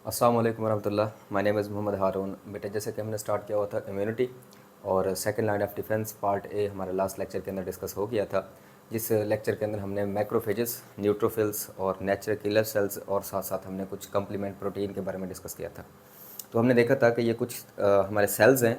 अस्सलाम वालेकुम वरहमतुल्लाह। My name is Mohammad हारून। बेटा जैसे कि हमने स्टार्ट किया हुआ था इम्यूनिटी और second line of defence part A हमारे लास्ट लेक्चर के अंदर डिस्कस हो गया था, जिस लेक्चर के अंदर हमने मैक्रोफेजेस, न्यूट्रोफिल्स और नेचुरल किलर सेल्स और साथ साथ हमने कुछ कम्प्लीमेंट प्रोटीन के बारे में डिस्कस किया था। तो हमने देखा था कि ये कुछ हमारे सेल्स हैं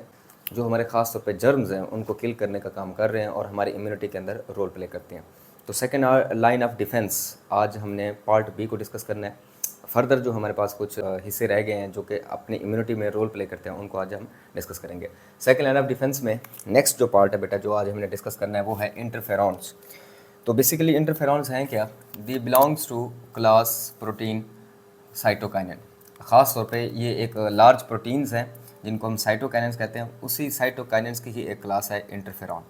जो हमारे ख़ास तौर पे जर्म्स हैं उनको किल करने का काम कर रहे हैं और हमारी इम्यूनिटी के अंदर रोल प्ले करते हैं। तो सेकंड लाइन ऑफ डिफेंस आज हमने पार्ट बी को डिस्कस करना है। फर्दर जो हमारे पास कुछ हिस्से रह गए हैं जो कि अपनी इम्यूनिटी में रोल प्ले करते हैं उनको आज हम डिस्कस करेंगे। सेकंड लाइन ऑफ डिफेंस में नेक्स्ट जो पार्ट है बेटा जो आज हमने डिस्कस करना है वो है इंटरफेरॉन्स। तो बेसिकली इंटरफेरॉन्स हैं क्या? They belongs to class protein cytokinin. ख़ास तौर पे ये एक लार्ज प्रोटीन्स हैं जिनको हम साइटोकाइनिन्स कहते हैं। उसी साइटोकाइनिन्स की ही एक क्लास है इंटरफेरॉन।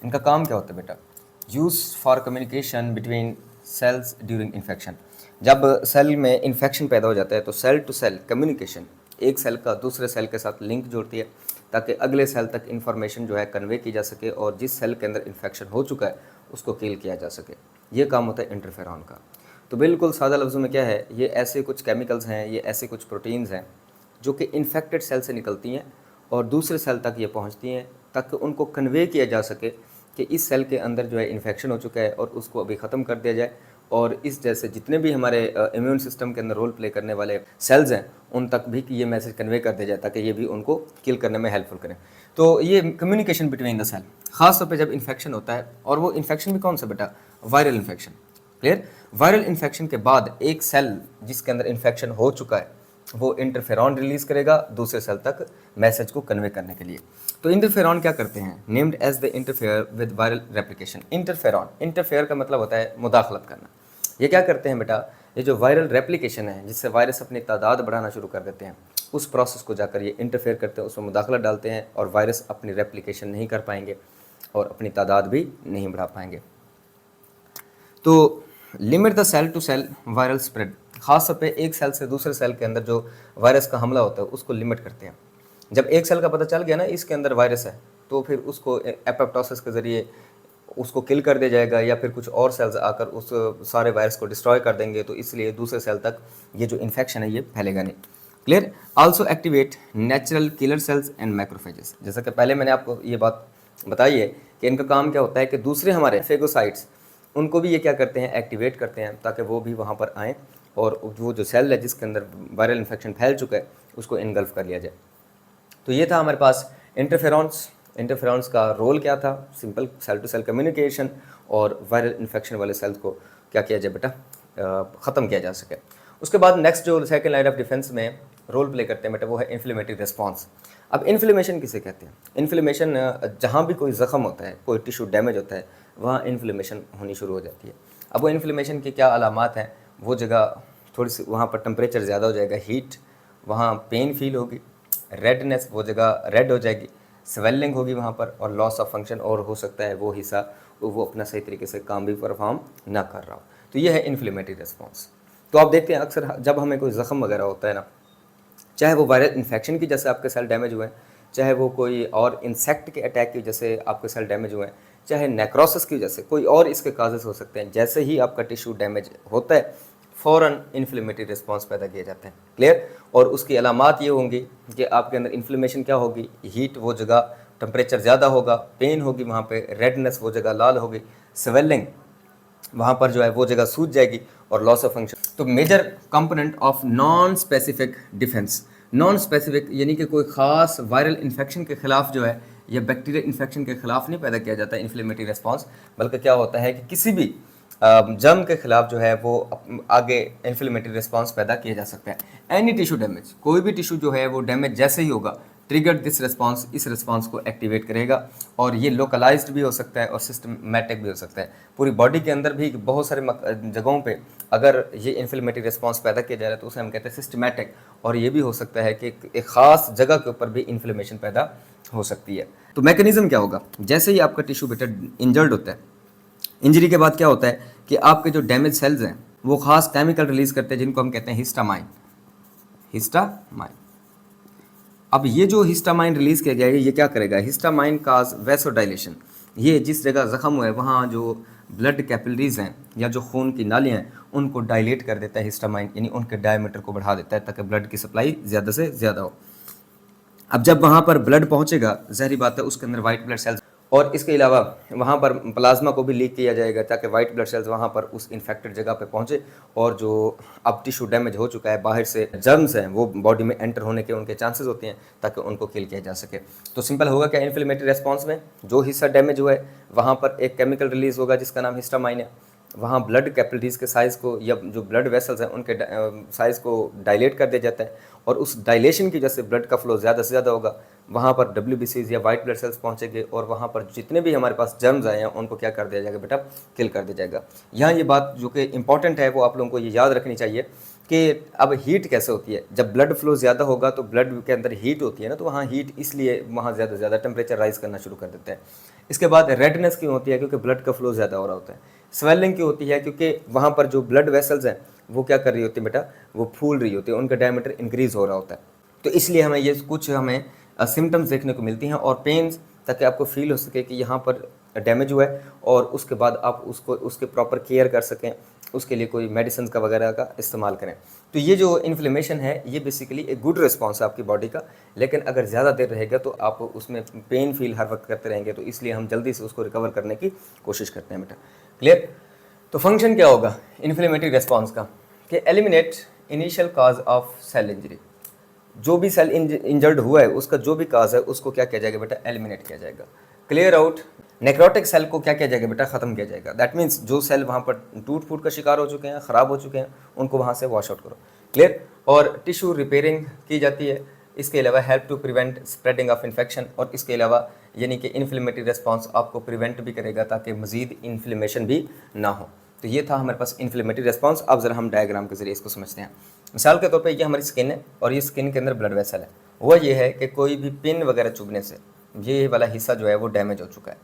इनका काम क्या होता है बेटा? Use for communication between cells during infection. जब सेल में इन्फेक्शन पैदा हो जाता है तो सेल टू सेल कम्युनिकेशन, एक सेल का दूसरे सेल के साथ लिंक जोड़ती है ताकि अगले सेल तक इन्फॉर्मेशन जो है कन्वे की जा सके और जिस सेल के अंदर इन्फेक्शन हो चुका है उसको किल किया जा सके। ये काम होता है इंटरफेरॉन का। तो बिल्कुल सादा लफ्ज़ों में क्या है, ये ऐसे कुछ केमिकल्स हैं, ये ऐसे कुछ प्रोटीन्स हैं जो कि इन्फेक्टेड सेल से निकलती हैं और दूसरे सेल तक ये पहुंचती हैं ताकि उनको कन्वे किया जा सके कि इस सेल के अंदर जो है इन्फेक्शन हो चुका है और उसको अभी ख़त्म कर दिया जाए और इस जैसे जितने भी हमारे इम्यून सिस्टम के अंदर रोल प्ले करने वाले सेल्स हैं उन तक भी ये मैसेज कन्वे कर दिया जाए ताकि ये भी उनको किल करने में हेल्पफुल करें। तो ये कम्युनिकेशन बिटवीन द सेल, ख़ास तौर पे जब इन्फेक्शन होता है, और वो इन्फेक्शन भी कौन सा बेटा? Viral infection. Clear? Viral infection के बाद एक सेल जिसके अंदर इन्फेक्शन हो चुका है वो इंटरफेरॉन रिलीज़ करेगा दूसरे सेल तक मैसेज को कन्वे करने के लिए। तो इंटरफेरॉन क्या करते हैं? Named as the interfere with viral replication. Interferon, interfere का मतलब होता है मुदाखलत करना। ये क्या करते हैं बेटा? ये जो वायरल रेप्लिकेशन है जिससे वायरस अपनी तादाद बढ़ाना शुरू कर देते हैं, उस प्रोसेस को जाकर ये इंटरफेयर करते हैं, उसमें मुदाखलत डालते हैं और वायरस अपनी रेप्लिकेशन नहीं कर पाएंगे और अपनी तादाद भी नहीं बढ़ा पाएंगे। तो limit the cell to cell viral spread. खास तौर पे एक सेल से दूसरे सेल के अंदर जो वायरस का हमला होता है उसको लिमिट करते हैं। जब एक सेल का पता चल गया ना इसके अंदर वायरस है तो फिर उसको एपोप्टोसिस के ज़रिए उसको किल कर दिया जाएगा या फिर कुछ और सेल्स आकर उस सारे वायरस को डिस्ट्रॉय कर देंगे, तो इसलिए दूसरे सेल तक ये जो इन्फेक्शन है ये फैलेगा नहीं। Clear? Also activate natural killer cells and macrophages. जैसा कि पहले मैंने आपको ये बात बताई है कि इनका काम क्या होता है कि दूसरे हमारे फेगोसाइट्स उनको भी ये क्या करते हैं, एक्टिवेट करते हैं ताकि वो भी वहाँ पर आएँ और वो जो सेल है जिसके अंदर वायरल इन्फेक्शन फैल चुका है उसको इनगल्फ कर लिया जाए। तो ये था हमारे पास इंटरफेरॉन्स। इंटरफेरॉन्स का रोल क्या था? Simple cell to cell communication और वायरल इन्फेक्शन वाले सेल्स को क्या किया जाए बेटा? ख़त्म किया जा सके। उसके बाद नेक्स्ट जो सेकंड लाइन ऑफ डिफेंस में रोल प्ले करते हैं बेटा वो है इन्फ्लेमेटरी रिस्पॉन्स। अब इन्फ्लेमेशन किसे कहते हैं? इन्फ्लेमेशन जहाँ भी कोई ज़ख्म होता है, कोई टिश्यू डैमेज होता है, वहाँ इन्फ्लेमेशन होनी शुरू हो जाती है। अब वो इन्फ्लेमेशन की क्या अलामात हैं? वो जगह थोड़ी सी वहाँ पर टेम्परेचर ज़्यादा हो जाएगा, हीट, वहाँ पेन फील होगी, रेडनेस, वो जगह रेड हो जाएगी, स्वेलिंग होगी वहाँ पर, और लॉस ऑफ फंक्शन, और हो सकता है वो हिस्सा वो अपना सही तरीके से काम भी परफॉर्म ना कर रहा हो। तो ये है इन्फ्लेमेटरी रिस्पॉन्स। तो आप देखते हैं अक्सर जब हमें कोई ज़ख्म वगैरह होता है ना, चाहे वो वायरल इन्फेक्शन की जैसे आपके सेल डैमेज हुए हैं, चाहे वो कोई और इंसेक्ट के अटैक की वजह से आपके सेल डैमेज हुए हैं, चाहे नेक्रोसिस की वजह से, कोई और इसके काजेस हो सकते हैं। जैसे ही आपका टिश्यू डैमेज होता है फ़ौरन इन्फ्लेमेटरी रिस्पॉन्स पैदा किए जाते हैं। क्लियर? और उसकी अलामात ये होंगी कि आपके अंदर इन्फ्लेमेशन क्या होगी? हीट, वो जगह टेम्परेचर ज़्यादा होगा, पेन होगी वहाँ पे, रेडनेस, वो जगह लाल होगी, स्वेलिंग, वहाँ पर जो है वो जगह सूज जाएगी, और लॉस ऑफ फंक्शन। तो major component of non specific defence. Non specific यानी कि कोई ख़ास वायरल इन्फेक्शन के ख़िलाफ़ जो है या बैक्टीरियल इन्फेक्शन के ख़िलाफ़ नहीं पैदा किया जाता इन्फ्लेमेटरी रिस्पॉन्स, बल्कि क्या होता है कि किसी भी जर्म के खिलाफ जो है वो आगे इन्फ्लेमेटरी रिस्पॉन्स पैदा किया जा सकता है। एनी टिश्यू डैमेज, कोई भी टिश्यू जो है वो डैमेज जैसे ही होगा, ट्रिगर दिस रिस्पॉन्स, इस रिस्पॉन्स को एक्टिवेट करेगा, और ये लोकलाइज्ड भी हो सकता है और सिस्टमेटिक भी हो सकता है। पूरी बॉडी के अंदर भी बहुत सारे जगहों पे अगर ये इन्फ्लेमेटरी रिस्पॉन्स पैदा किया जा रहा है तो उसे हम कहते हैं सिस्टमेटिक, और ये भी हो सकता है कि एक ख़ास जगह के ऊपर भी इन्फ्लेमेशन पैदा हो सकती है। तो मैकेनिज्म क्या होगा? जैसे ही आपका टिश्यू बेटा इंजर्ड होता है, इंजरी के बाद क्या होता है कि आपके जो डैमेज सेल्स हैं वो खास केमिकल रिलीज करते हैं जिनको हम कहते हैं हिस्टामाइन। हिस्टामाइन। अब ये जो हिस्टामाइन रिलीज किया जाएगा ये क्या करेगा? हिस्टामाइन काज वैसोडाइलेशन। ये जिस जगह जख्म हुआ है वहाँ जो ब्लड कैपिलरीज हैं या जो खून की नालियाँ हैं उनको डायलेट कर देता है हिस्टामाइन, यानी उनके डायमीटर को बढ़ा देता है ताकि ब्लड की सप्लाई ज़्यादा से ज़्यादा हो। अब जब वहाँ पर ब्लड पहुँचेगा, ज़ाहिर बात है उसके अंदर वाइट ब्लड सेल्स, और इसके अलावा वहाँ पर प्लाज्मा को भी लीक किया जाएगा ताकि वाइट ब्लड सेल्स वहाँ पर उस इन्फेक्टेड जगह पे पहुँचे, और जो अब टिश्यू डैमेज हो चुका है, बाहर से जर्म्स हैं वो बॉडी में एंटर होने के उनके चांसेस होते हैं ताकि उनको किल किया जा सके। तो सिंपल होगा क्या, इन्फ्लेमेटरी रेस्पॉन्स में जो हिस्सा डैमेज हुआ है वहाँ पर एक केमिकल रिलीज होगा जिसका नाम हिस्टामाइन है। वहाँ ब्लड कैपिलरीज के साइज़ को या जो ब्लड वेसल्स हैं उनके साइज़ को डायलेट कर दिया जाता है, और उस डायलेशन की वजह से ब्लड का फ्लो ज़्यादा से ज़्यादा होगा, वहाँ पर WBCs या वाइट ब्लड सेल्स पहुँचेंगे, और वहाँ पर जितने भी हमारे पास जर्म्स आए हैं उनको क्या कर दिया जाएगा बेटा, किल कर दिया जाएगा। यहाँ ये बात जो कि इंपॉर्टेंट है वो आप लोगों को ये याद रखनी चाहिए कि अब हीट कैसे होती है। जब ब्लड फ्लो ज़्यादा होगा तो ब्लड के अंदर हीट होती है ना, तो वहाँ हीट इसलिए वहाँ ज़्यादा से ज़्यादा टेम्परेचर राइज करना शुरू कर देता है। इसके बाद रेडनेस क्यों होती है, क्योंकि ब्लड का फ्लो ज़्यादा हो रहा होता है। स्वेलिंग क्यों होती है, क्योंकि वहाँ पर जो ब्लड वेसल्स हैं वो क्या कर रही होती है बेटा, वो फूल रही होती है, उनका डायमीटर इंक्रीज़ हो रहा होता है। तो इसलिए हमें ये कुछ हमें सिम्टम्स देखने को मिलती हैं और पेन्स, ताकि आपको फील हो सके कि यहाँ पर डैमेज हुआ है, और उसके बाद आप उसको उसके प्रॉपर केयर कर सकें, उसके लिए कोई मेडिसिन का वगैरह का इस्तेमाल करें। तो ये जो इन्फ्लेमेशन है ये बेसिकली एक गुड रिस्पॉन्स है आपकी बॉडी का, लेकिन अगर ज़्यादा देर रहेगा तो आप उसमें पेन फील हर वक्त करते रहेंगे, तो इसलिए हम जल्दी से उसको रिकवर करने की कोशिश करते हैं बेटा। क्लियर? तो फंक्शन क्या होगा इन्फ्लेमेटरी रिस्पॉन्स का, कि eliminate initial cause of cell injury. जो भी सेल इंजर्ड हुआ है उसका जो भी काज है उसको क्या किया जाएगा बेटा, एलिमिनेट किया जाएगा। Clear out? नेक्रोटिक सेल को क्या किया जाएगा बेटा, ख़त्म किया जाएगा। दैट मीन्स जो सेल वहाँ पर टूट फूट का शिकार हो चुके हैं, ख़राब हो चुके हैं, उनको वहाँ से वॉश आउट करो। क्लियर? और टिश्यू रिपेयरिंग की जाती है। इसके अलावा help to prevent spreading of infection, और इसके अलावा यानी कि इन्फ्लेमेटरी रिस्पॉन्स आपको प्रिवेंट भी करेगा ताकि मज़ीद इन्फ्लेमेशन भी ना हो। तो ये था हमारे पास इन्फ्लेमेटरी रिस्पॉन्स। अब ज़रा हम डायग्राम के ज़रिए इसको समझते हैं। मिसाल के तौर पे ये हमारी स्किन है और ये स्किन के अंदर ब्लड वेसल है। वो ये है कि कोई भी पिन वगैरह चुभने से ये वाला हिस्सा जो है वो डैमेज हो चुका है।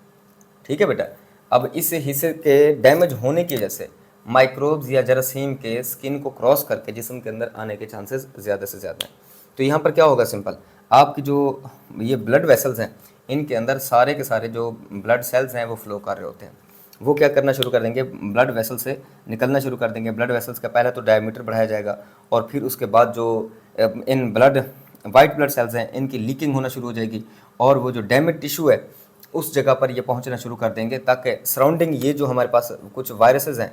ठीक है बेटा? अब इस हिस्से के डैमेज होने की वजह से माइक्रोब्स या जरासीम के स्किन को क्रॉस करके जिस्म के अंदर आने के चांसेस ज़्यादा से ज़्यादा हैं। तो यहाँ पर क्या होगा, सिंपल, आपकी जो ये ब्लड वेसल्स हैं इनके अंदर सारे के सारे जो ब्लड सेल्स हैं वो फ्लो कर रहे होते हैं। वो क्या करना शुरू कर देंगे, ब्लड वेसल से निकलना शुरू कर देंगे। ब्लड वेसल्स का पहले तो डायमीटर बढ़ाया जाएगा, और फिर उसके बाद जो इन वाइट ब्लड सेल्स हैं इनकी लीकिंग होना शुरू हो जाएगी, और वो जो डैमेज टिश्यू है उस जगह पर ये पहुंचना शुरू कर देंगे, ताकि सराउंडिंग ये जो हमारे पास कुछ वायरसेस हैं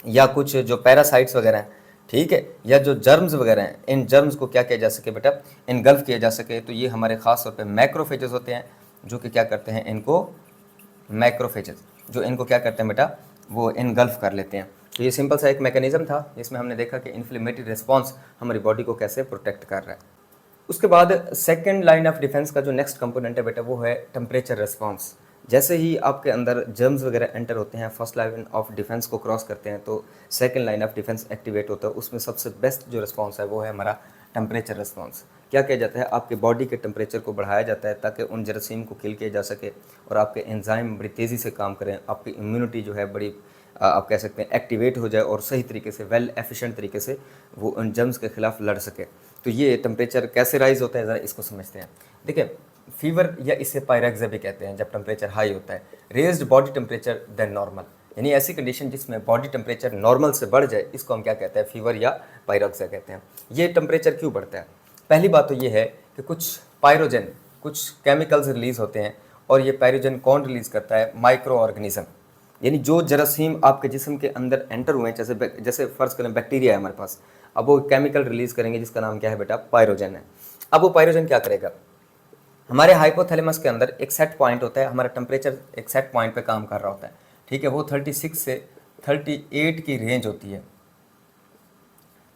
या कुछ जो पैरासाइट्स वगैरह हैं, ठीक है, या जो जर्म्स वगैरह हैं, इन जर्म्स को क्या किया जा सके बेटा, इनगल्फ किया जा सके। तो ये हमारे ख़ास तौर पे मैक्रोफेजेस होते हैं जो कि क्या करते हैं, इनको मैक्रोफेजेस जो इनको क्या करते हैं बेटा, वो इनगल्फ कर लेते हैं। तो ये सिंपल सा एक मैकेनिज़्म था जिसमें हमने देखा कि इन्फ्लेमेटरी रिस्पॉन्स हमारी बॉडी को कैसे प्रोटेक्ट कर रहा है। उसके बाद सेकंड लाइन ऑफ डिफेंस का जो नेक्स्ट कंपोनेंट है बेटा वो है टेम्परेचर रिस्पॉन्स। जैसे ही आपके अंदर जर्म्स वगैरह एंटर होते हैं, फर्स्ट लाइन ऑफ डिफेंस को क्रॉस करते हैं, तो second line of defence activate होता है। उसमें सबसे बेस्ट जो रिस्पॉन्स है वो है हमारा टेम्परेचर रिस्पॉन्स। क्या किया जाता है, आपके बॉडी के टेम्परेचर को बढ़ाया जाता है ताकि उन जरासीम को किल किया जा सके और आपके एंजाइम बड़ी तेज़ी से काम करें, आपकी इम्यूनिटी जो है बड़ी आप कह सकते हैं एक्टिवेट हो जाए और सही तरीके से वेल एफिशिएंट तरीके से वो उन जर्म्स के ख़िलाफ़ लड़ सके। तो ये टेम्परेचर कैसे राइज़ होता है, ज़रा इसको समझते हैं। देखिए, फीवर या इसे पायरेक्सिया भी कहते हैं, जब टेम्परेचर हाई होता है, raised body temperature than normal, यानी ऐसी कंडीशन जिसमें बॉडी टेम्परेचर नॉर्मल से बढ़ जाए, इसको हम क्या कहते हैं, फीवर या पायरेक्सिया कहते हैं। ये टेम्परेचर क्यों बढ़ता है? पहली बात तो ये है कि कुछ पायरोजन, कुछ केमिकल्स रिलीज़ होते हैं, और ये पायरोजन कौन रिलीज़ करता है, माइक्रो ऑर्गेनिज्म, यानी जो जरासीम आपके जिस्म के अंदर एंटर हुए हैं, जैसे फ़र्ज़ करें बैक्टीरिया है हमारे पास, अब वो केमिकल रिलीज़ करेंगे जिसका नाम क्या है बेटा, पायरोजन है। अब वो पायरोजन क्या करेगा, हमारे हाइपोथैलेमस के अंदर एक सेट पॉइंट होता है, हमारा टेम्परेचर एक सेट पॉइंट पे काम कर रहा होता है, ठीक है, वो 36 से 38 की रेंज होती है,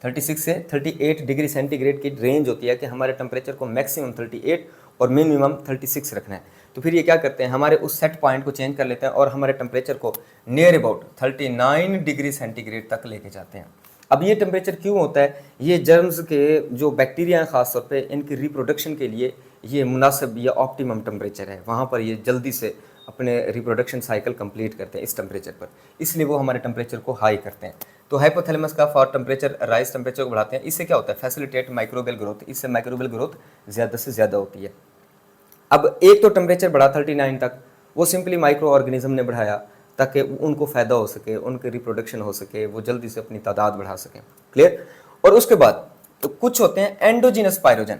36 से 38 डिग्री सेंटीग्रेड की रेंज होती है कि हमारे टेम्परेचर को मैक्सिमम 38 और मिनिमम 36 रखना है। तो फिर ये क्या करते हैं, हमारे उस सेट पॉइंट को चेंज कर लेते हैं और हमारे टेम्परेचर को नियर अबाउट 39 डिग्री सेंटीग्रेड तक लेके जाते हैं। अब ये टेम्परेचर क्यों होता है, ये जर्म्स के जो बैक्टीरिया हैं ख़ास तौर पे, इनकी रिप्रोडक्शन के लिए ये मुनासिब या ऑप्टिमम टेम्परेचर है, वहाँ पर ये जल्दी से अपने रिप्रोडक्शन साइकिल कंप्लीट करते हैं इस टेम्परेचर पर, इसलिए वो हमारे टेम्परेचर को हाई करते हैं। तो हाइपोथैलेमस का फॉर टेम्परेचर राइज टेम्परेचर को बढ़ाते हैं। इससे क्या होता है, फैसिलिटेट माइक्रोबियल ग्रोथ, इससे माइक्रोबियल ग्रोथ ज़्यादा से ज़्यादा होती है। अब एक तो टेम्परेचर बढ़ा 39 तक, वो सिंपली माइक्रो ऑर्गेनिज्म ने बढ़ाया, ताकि उनको फ़ायदा हो सके, उनके रिप्रोडक्शन हो सके, वो जल्दी से अपनी तादाद बढ़ा सकें। क्लियर। और उसके बाद तो कुछ होते हैं एंडोजिनस पायरोजन,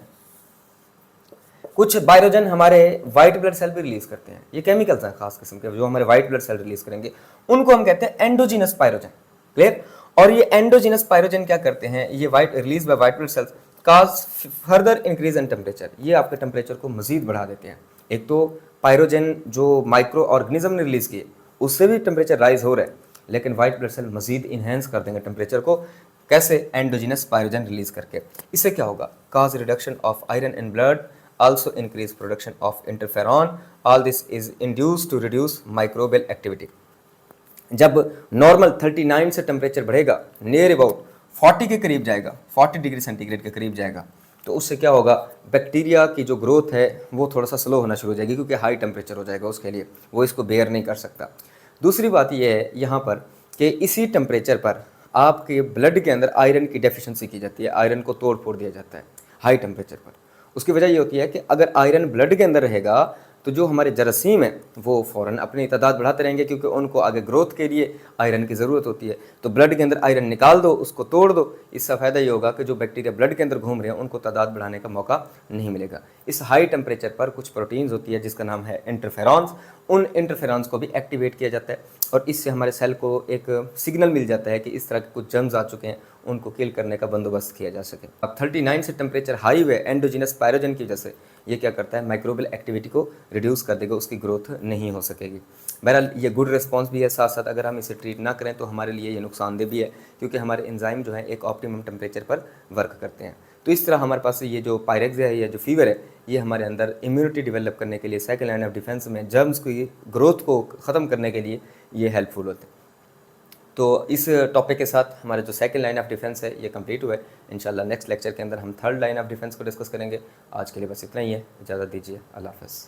कुछ बायरोजन हमारे वाइट ब्लड सेल भी रिलीज करते हैं। ये केमिकल्स हैं खास किस्म के जो हमारे वाइट ब्लड सेल रिलीज करेंगे, उनको हम कहते हैं एंडोजिनस पायरोजन। क्लियर। और ये एंडोजिनस पायरोजन क्या करते हैं, ये white release by white blood cells cause further increase in temperature, ये आपके टेम्परेचर को मजीद बढ़ा देते हैं। एक तो पायरोजन जो माइक्रो ऑर्गेनिज्म ने रिलीज किए उससे भी टेम्परेचर राइज हो रहा है, लेकिन वाइट ब्लड सेल मजीद इन्हेंस कर देंगे टेम्परेचर को। कैसे? एंडोजिनस पायरोजन रिलीज करके। इससे क्या होगा? Cause reduction of iron in blood, also increase production of interferon. All this is induced to reduce microbial activity. जब नॉर्मल 39 से टेम्परेचर बढ़ेगा, नियर अबाउट 40 के करीब जाएगा, 40 डिग्री सेंटीग्रेड के करीब जाएगा, तो उससे क्या होगा? बैक्टीरिया की जो ग्रोथ है वो थोड़ा सा स्लो होना शुरू हो जाएगी, क्योंकि हाई टेम्परेचर हो जाएगा उसके लिए, वो इसको बेयर नहीं कर सकता। दूसरी बात ये है यहाँ पर कि इसी टेम्परेचर पर आपके ब्लड के अंदर आयरन की डेफिशिएंसी की जाती है, आयरन को तोड़ फोड़ दिया जाता है हाई टेम्परेचर पर। उसकी वजह ये होती है कि अगर आयरन ब्लड के अंदर रहेगा तो जो हमारे जरासीम है वो फ़ौरन अपनी तादाद बढ़ाते रहेंगे, क्योंकि उनको आगे ग्रोथ के लिए आयरन की ज़रूरत होती है। तो ब्लड के अंदर आयरन निकाल दो, उसको तोड़ दो, इसका फ़ायदा ये होगा कि जो बैक्टीरिया ब्लड के अंदर घूम रहे हैं उनको तादाद बढ़ाने का मौका नहीं मिलेगा। इस हाई टेम्परेचर पर कुछ प्रोटीन्स होती है जिसका नाम है इंटरफेरॉन्स, उन इंटरफेरॉन्स को भी एक्टिवेट किया जाता है और इससे हमारे सेल को एक सिग्नल मिल जाता है कि इस तरह के कुछ जर्म्स आ चुके हैं, उनको किल करने का बंदोबस्त किया जा सके। अब 39 से टेम्परेचर हाई हुए एंडोजिनस पायरोजन की वजह से ये क्या करता है? माइक्रोबियल एक्टिविटी को रिड्यूस कर देगा, उसकी ग्रोथ नहीं हो सकेगी। बहरहाल ये गुड रिस्पॉन्स भी है, साथ साथ अगर हम इसे ट्रीट ना करें तो हमारे लिए ये नुकसानदेह भी है, क्योंकि हमारे एंजाइम जो है एक ऑप्टिमम टेम्परेचर पर वर्क करते हैं। तो इस तरह हमारे पास ये जो पायरेक्सिया है या जो फीवर है, ये हमारे अंदर इम्यूनिटी डेवलप करने के लिए, सेकंड लाइन ऑफ डिफेंस में जर्म्स की ग्रोथ को ख़त्म करने के लिए ये हेल्पफुल होते हैं। तो इस टॉपिक के साथ हमारा जो सेकंड लाइन ऑफ डिफेंस है ये कंप्लीट हुआ है। इंशाल्लाह नेक्स्ट लेक्चर के अंदर हम थर्ड लाइन ऑफ डिफेंस को डिस्कस करेंगे। आज के लिए बस इतना ही है, इजाज़त दीजिए, अल्लाह हाफ़िज़।